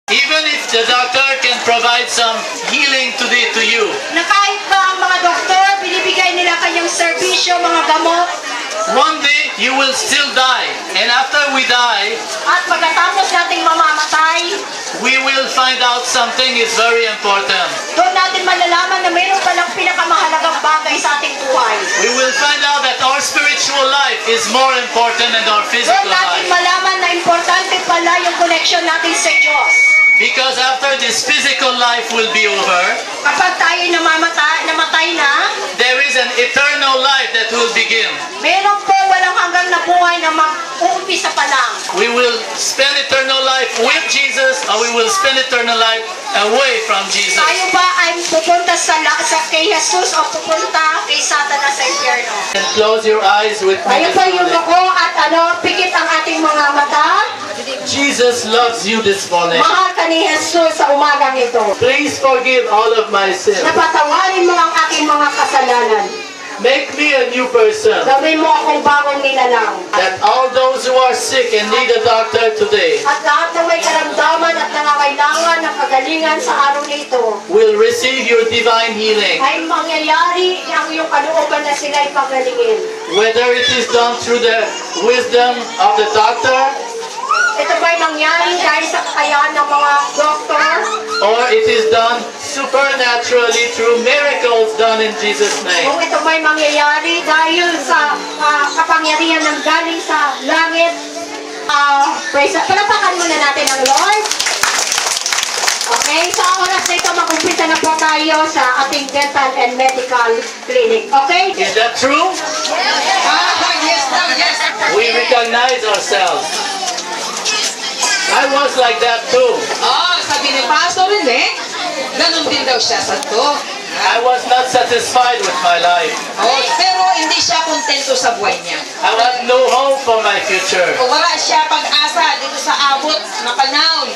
Even if the doctor can provide some healing today to you, Na kahit ba ang mga doktor, binibigay nila kanyang serbisyo, mga gamot, one day you will still die. And after we die, at pagkatapos nating mamamatay, we will find out something is very important. doon natin malalaman na mayroon palang pinakamahalagang bagay sa ating buhay. We will find out that our spiritual life is more important than our Doon physical natin life. malaman na importante pala yung connection natin sa Diyos. Because after this physical life will be over, Kapag tayo namatay na, there is an eternal life that will begin. meron po walang hanggang na buhay na mag-uumpisa pa lang. We will spend eternal life with Jesus, or we will spend eternal life away from Jesus. Tayo ba ay pupunta sa kay Jesus o pupunta kay Satanas sa impyerno? And close your eyes with me. Tayo this po yung morning. muko at pikit ang ating mga mata. Jesus loves you this morning. Mahal ka ni Jesus sa umagang ito. Please forgive all of my sins. Napatawarin mo ang aking mga kasalanan. Make me a new person. Gawin mo akong bagong nilalang. That all those who are sick and need a doctor today At lahat ng may karamdaman at nangangailangan ng kagalingan sa araw na ito, will receive your divine healing. ay mangyayari ang iyong kalooban na sila'y pagalingin. Whether it is done through the wisdom of the doctor, Ito ba'y mangyari dahil sa kakayahan ng mga doktor? or it is done supernaturally through miracles done in Jesus' name. Kung ito ba'y mangyayari dahil sa kapangyarihan ng galing sa langit? Palapakan muna natin ang Lord. Okay, sa oras na ito, mag-umpisa na po tayo sa ating dental and medical clinic. Okay? Is that true? Yes. We recognize ourselves. I was like that too. Sabi ni Pastor Rene, ganun din daw siya sa to. I was not satisfied with my life. Pero hindi siya kontento sa buhay niya. I had no hope for my future. Wala siya pag-asa dito sa abot na panahon.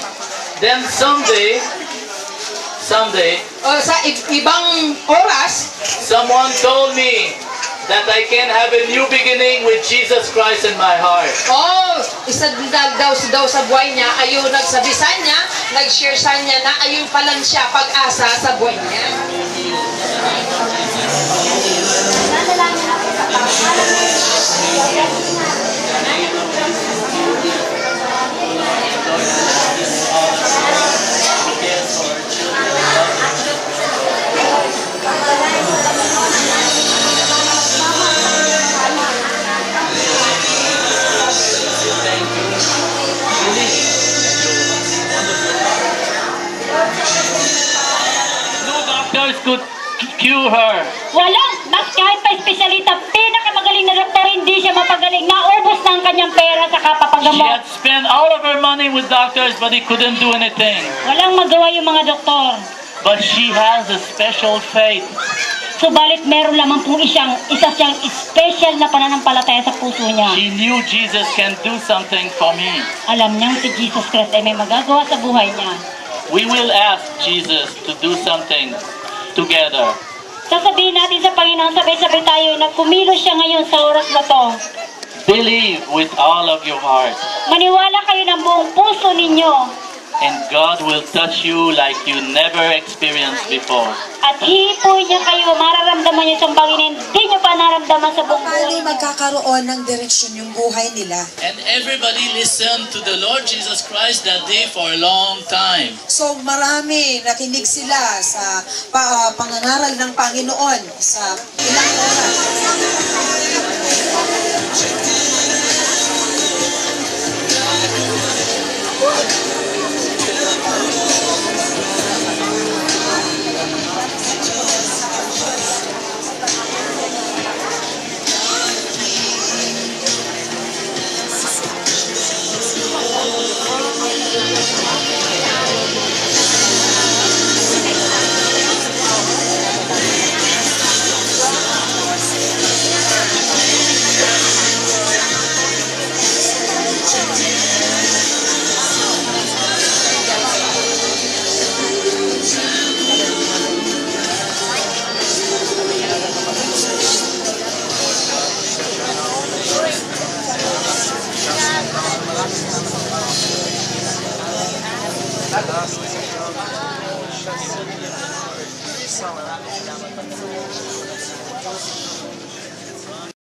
Then someday, Sa ibang oras, someone told me that I can have a new beginning with Jesus Christ in my heart. isa daw sa buhay niya, ayun nagsabi sa niya, nag-share sa niya na ayun pa lang siya pag-asa sa buhay niya. Nanalangin ako sa pangalan ng Jesus. No doctors could cure her. Walang, mas kahit pa espesyalista, pinakamagaling na doktor, hindi siya mapagaling. Naubos na ang kanyang pera sa She kapapagamot. had spent all of her money with doctors, but he couldn't do anything. Walang magawa yung mga doktor. But she has a special faith. Subalit meron lamang pong isa siyang special na pananampalataya sa puso niya. She knew Jesus can do something for me. Alam niyang si Jesus Christ ay may magagawa sa buhay niya. We will ask Jesus to do something together. Sasabihin natin sa Panginoon, sabay-sabay tayo na kumilos siya ngayon sa oras na to. Believe with all of your heart, Maniwala kayo ng buong puso ninyo. and God will touch you like you never experienced before. At hihipuin niya kayo, mararamdaman niyo itong Panginoon, hindi niyo pa naramdaman sa buong buhay. Paano magkakaroon ng direksyon yung buhay nila? And everybody listened to the Lord Jesus Christ that day for a long time. So marami nakinig sila sa pangangaral ng Panginoon sa ilang oras. Graças a Deus.